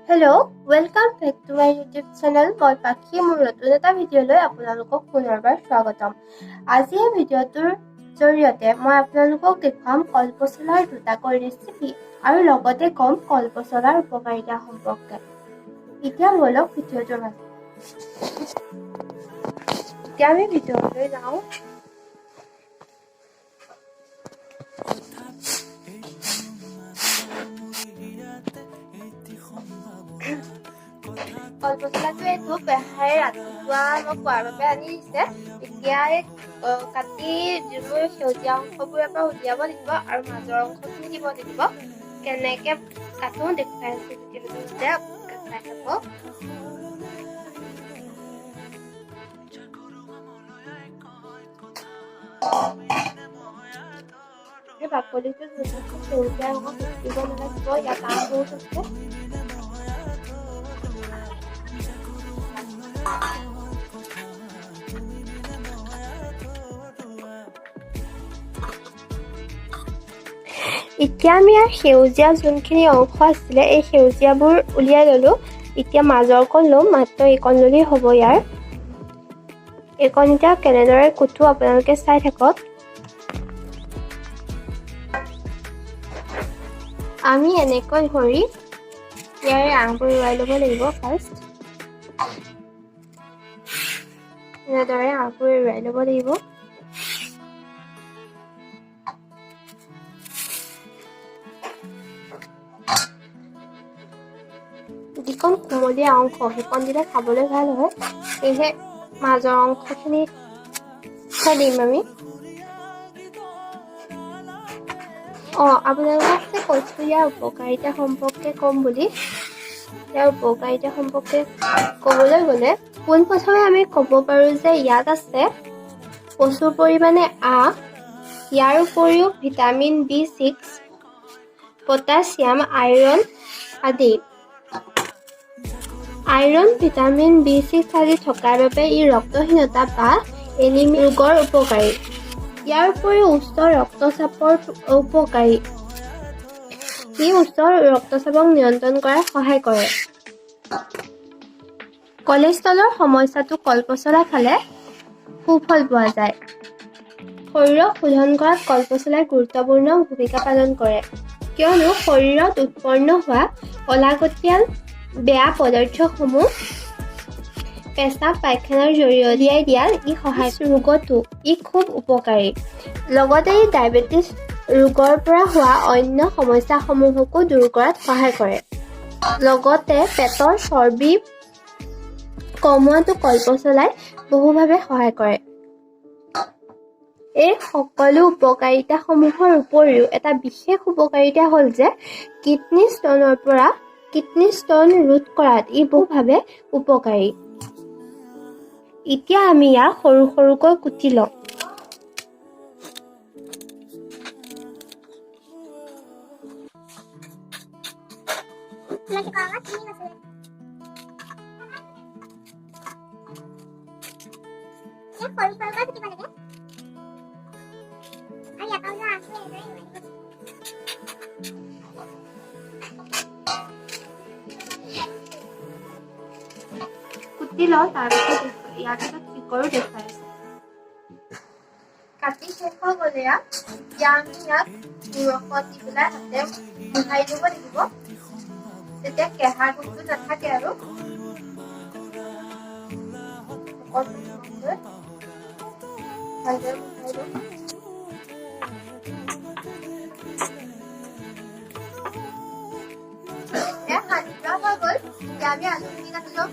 Hello, welcome back to my YouTube channel. মই পাখি মোৰ নতুন এটা ভিডিঅ'লৈ আপোনালোকক পুনৰবাৰ স্বাগতম। আজি এই ভিডিঅ'টোৰ জৰিয়তে মই আপোনালোকক দেখুৱাম কলপচলাৰ দুটাকৈ ৰেচিপি আৰু লগতে কম কলপচলাৰ উপকাৰিতা সম্পৰ্কে। এতিয়া বলক ভিডিঅ'টোৰ মাজত। এতিয়া আমি ভিডিঅ'লৈ যাওঁ। কলপচলাটো এইটো পেহাই ৰাতিপুৱা মই খোৱাৰ বাবে আনি দিছে। এতিয়া কাটি যিবোৰ সেউজীয়া অংশবোৰৰ পৰা উলিয়াব লাগিব আৰু মাজৰ অংশখিনি দিব লাগিব। কেনেকে কাটো দেখুৱাই আছো ভিডিঅ'টোতে চাই থাকক। বাকলিটো সেউজীয়া ৰঙৰ দিব নালাগিব, ইয়াত আম বহুত আছে। এতিয়া আমি সেউজীয়া যোনখিনি অংশ আছিলে এই সেউজীয়াবোৰ উলিয়াই ল'লো। এতিয়া মাজৰ কণ ল'ম, মাত্ৰ এইকণ ল'লেই হ'ব। এইকণ এতিয়া কেনেদৰে কুটো আপোনালোকে চাই থাকক। আমি এনেকৈ ধৰি ইয়াৰে আংবোৰ এৰুৱাই ল'ব লাগিব। ফাৰ্ষ্ট এনেদৰে আংবোৰ এৰুৱাই ল'ব লাগিব। যিকণ কুমলীয়া অংশ সেইকণ দিলে খাবলৈ ভাল হয়, সেয়েহে মাজৰ অংশখিনি দিম আমি। আপোনালোকক যে কৈছোঁ ইয়াৰ উপকাৰিতা সম্পৰ্কে ক'ম বুলি। ইয়াৰ উপকাৰিতা সম্পৰ্কে ক'বলৈ গ'লে পোনপ্ৰথমে আমি ক'ব পাৰোঁ যে ইয়াত আছে প্ৰচুৰ পৰিমাণে আঁহ, ইয়াৰ উপৰিও ভিটামিন B6, পটাছিয়াম, আইৰণ আদি। আইৰণ, ভিটামিন B6 আদি থকাৰ বাবে ই ৰক্তহীনতা বা এনিমিয়া ৰোগৰ উপকাৰী। ইয়াৰ উপৰিও উচ্চ ৰক্তচাপৰ উপকাৰী। ই উচ্চ ৰক্তচাপক নিয়ন্ত্ৰণ কৰাত সহায় কৰে। কলেষ্ট্ৰলৰ সমস্যাটো কলপচলা খালে সুফল পোৱা যায়। শৰীৰক শোধন কৰাত কলপচলাই গুৰুত্বপূৰ্ণ ভূমিকা পালন কৰে, কিয়নো শৰীৰত উৎপন্ন হোৱা অলাগতিয়াল বেয়া পদাৰ্থসমূহ পেচাব পায়খানাৰ জৰিয়তে উলিয়াই দিয়াত ই সহায় ৰোগতো ই খুব উপকাৰী। লগতে ই ডায়েবেটিছ ৰোগৰ পৰা হোৱা অন্য সমস্যাসমূহকো দূৰ কৰাত সহায় কৰে। লগতে পেটৰ চৰ্বি কমোৱাটো কলপচলাই বহুভাৱে সহায় কৰে। এই সকলো উপকাৰিতাসমূহৰ উপৰিও এটা বিশেষ উপকাৰিতা হ'ল যে কিডনী ষ্টন ৰোধ কৰাত ই বহুভাৱে উপকাৰী। এতিয়া আমি ইয়াক সৰু সৰুকৈ কুটি লওঁ। কুটি লওঁ, তাৰপিছত ইয়াৰ পিছত কি কৰোঁ দেখুৱাই আছোঁ। কাটি শেষ হৈ গ'লে এতিয়া আমি ইয়াক নিমখত দি পেলাই হাতে মোহাৰি দিব লাগিব, তেতিয়া কেঁহা গোন্ধটো নাথাকে আৰু। ভালদৰে মোহাৰি দিওঁ। সানি লোৱা হৈ গ'ল। এতিয়া আমি আলুখিনি কাটি ল'ম।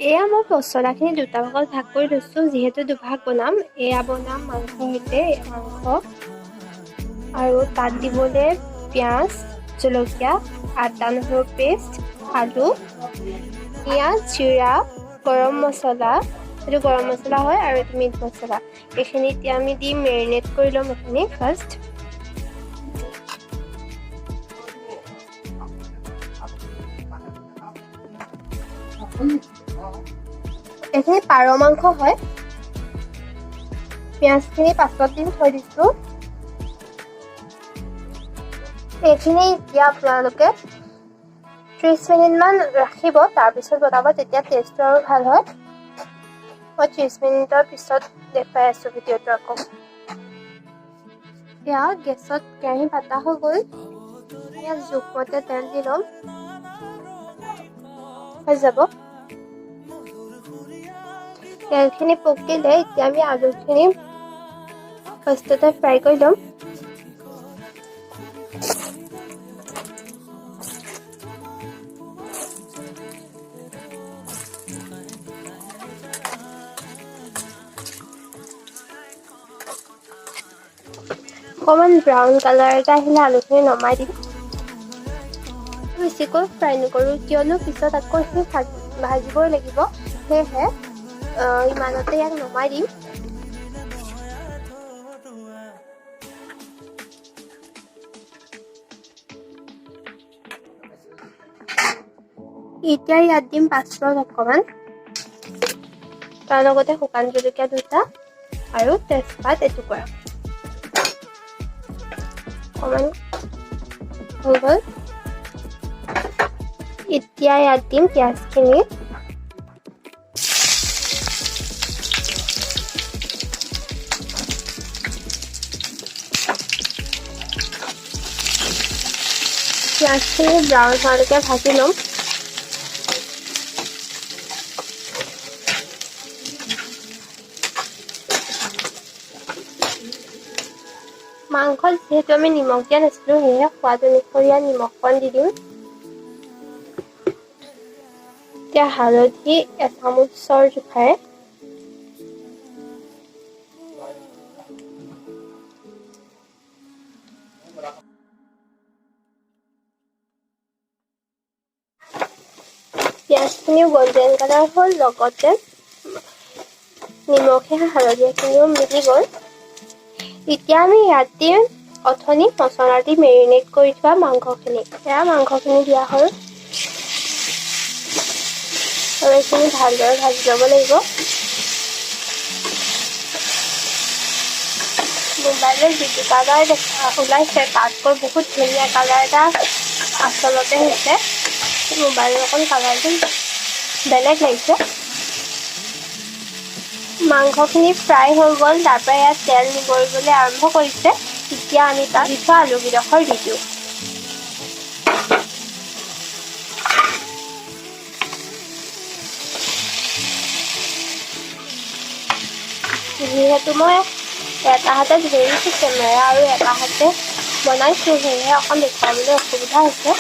এয়া মই পচলাখিনি দুটা ভাগত ভাগ কৰি লৈছোঁ, যিহেতু দুভাগ বনাম। এয়া বনাম মাংস সৈতে, মাংস আৰু তাত দিবলৈ পিঁয়াজ, জলকীয়া, আদা নহৰু পেষ্ট, আলু, পিঁয়াজ, জিৰা, গৰম মছলা, এইটো গৰম মছলা হয় আৰু এইটো মিট মছলা। এইখিনি এতিয়া আমি দি মেৰিনেট কৰি ল'ম। এইখিনি ফাৰ্ষ্ট এইখিনি পাৰ মাংস হয়। পিঁয়াজখিনি পাছত দিম থৈ দিছোঁ। এইখিনি এতিয়া আপোনালোকে 30 মিনিটমান ৰাখিব, তাৰপিছত বনাব, তেতিয়া টেষ্টটো আৰু ভাল হয়। মই 30 মিনিটৰ পিছত দেখাই আছোঁ ভিডিঅ'টো আকৌ। এতিয়া গেছত কেৰাহী পাতা হৈ গ'ল। ইয়াত জোখমতে তেল দি ল'ম, হৈ যাব। তেলখিনি পকিলে এতিয়া আমি আলুখিনি ফাৰ্ষ্টতে ফ্ৰাই কৰি ল'ম। অকণমান ব্ৰাউন কালাৰ এটা আহিলে আলুখিনি নমাই দিম। বেছিকৈ ফ্ৰাই নকৰোঁ, কিয়নো পিছত আকৌ সেইখিনি ভাজিবই লাগিব, সেয়েহে ইমানতে ইয়াক নমাই দিম। এতিয়া ইয়াত দিম পাঁচফোৰণ অকণমান, তাৰ লগতে শুকান জলকীয়া 2টা আৰু তেজপাত এটুকুৰা। অকণমান হৈ গ'ল। এতিয়া ইয়াত দিম পিঁয়াজখিনি। পিঁয়াজখিনি ব্ৰাউন হোৱালৈকে ভাজি ল'ম। মাংসত যিহেতু আমি নিমখ দিয়া নাছিলোঁ, সেয়েহে সোৱাদ অনুসৰি নিমখকণ দি দিম। এতিয়া হালধি এচামুচৰ জোখাৰে, পিঁয়াজখিনিও গল্ডেন কালাৰ হ'ল, লগতে নিমখীয়া হালধীয়াখিনিও মিলি গ'ল। এতিয়া আমি ইয়াত দিম অথনি মছলা দি মেৰিনেট কৰি থোৱা মাংসখিনি। এয়া মাংসখিনি দিয়া হ'ল আৰু এইখিনি ভালদৰে ভাজি ল'ব লাগিব। মোবাইলত যিটো কালাৰ ওলাইছে তাতকৈ বহুত ধুনীয়া কালাৰ এটা আচলতে হৈছে। মোবাইলৰ অকণ কালাৰটো বেলেগ লাগিছে। মাংসখিনি ফ্ৰাই হৈ গ'ল, তাৰপৰা ইয়াত তেল নিগৰিবলৈ আৰম্ভ কৰিছে। এতিয়া আমি তাত দি থোৱা আলুকেইডোখৰ দি দিওঁ। যিহেতু মই এটা হাতে ধৰিছোঁ কেমেৰা আৰু এটা হাতে বনাইছোঁ, সেয়েহে অকণ দেখুৱাবলৈ অসুবিধা হৈছে।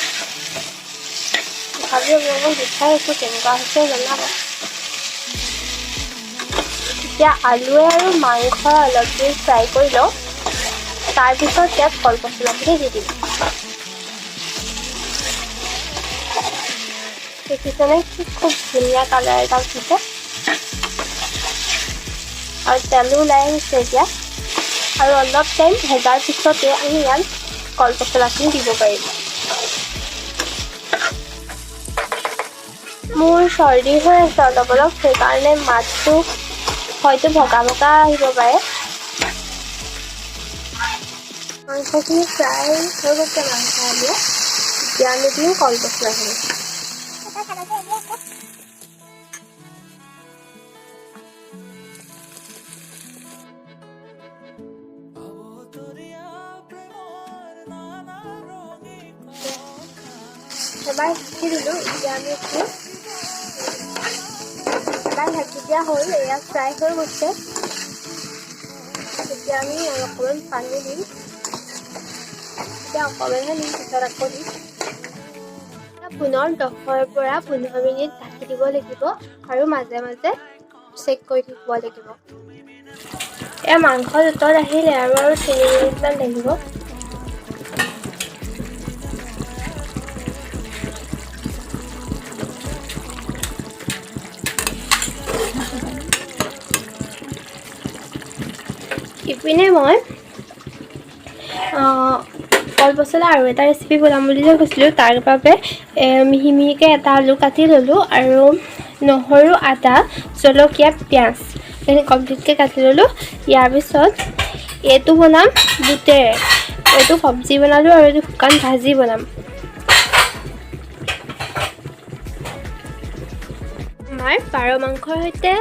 তথাপিও আপোনালোকক দেখাই আছোঁ কেনেকুৱা হৈছে জনাব। এতিয়া আলুৱে আৰু মাংস অলপ দেৰি ফ্ৰাই কৰি লওঁ, তাৰপিছত ইয়াত কলপচলাখিনি দি দিম। দেখিছেনে খুব ধুনীয়া কালাৰ এটা উঠিছে আৰু তেলো ওলাই আহিছে এতিয়া। আৰু অলপ টাইম ভজাৰ পিছতে আমি ইয়াত কলপচলাখিনি দিব পাৰিম। মোৰ চৰ্দি হৈ আছে অলপ অলপ, সেইকাৰণে মাতটো হয়তো ভগা ভগা আহিব পাৰে। মাংসখিনি ফ্ৰাই হৈ গৈছে মাংস আলু। এতিয়া আমি দিম কলপচলাখিনি। এবাৰ ঢাকি দিলোঁ, এতিয়া আমি এবাৰ ঢাকি দিয়া হ'ল, এয়া ফ্ৰাই হৈ গৈছে। এতিয়া আমি অকণমান পানী দিম, এতিয়া অকণমানহে দিম, পিছত আকৌ দিম। পুনৰ 10ৰ পৰা 15 মিনিট ঢাকি দিব লাগিব আৰু মাজে মাজে চেক কৰি থাকিব লাগিব। এয়া মাংস উতল আহিলে আৰু 3 মিনিটমান লাগিব। ইপিনে মই কলপচলা আৰু এটা ৰেচিপি বনাম বুলি যে কৈছিলোঁ, তাৰ বাবে মিহি মিহিকৈ এটা আলু কাটি ল'লোঁ আৰু নহৰু, আদা, জলকীয়া, পিঁয়াজ এইখিনি কমপ্লিটকৈ কাটি ল'লোঁ। ইয়াৰ পিছত এইটো বনাম বুটেৰে। এইটো চব্জি বনালোঁ আৰু এইটো শুকান ভাজি বনাম। আমাৰ পাৰ মাংসৰ সৈতে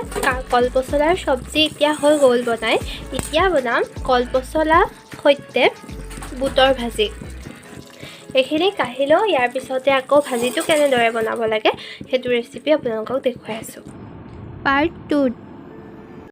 কলপচলাৰ চব্জি এতিয়া হৈ গ'ল বনাই। এতিয়া বনাম কলপচলা সৈতে বুটৰ ভাজি। এইখিনি কাঢ়ি লওঁ, ইয়াৰ পিছতে আকৌ ভাজিটো কেনেদৰে বনাব লাগে সেইটো ৰেচিপি আপোনালোকক দেখুৱাই আছোঁ। পাৰ্ট 2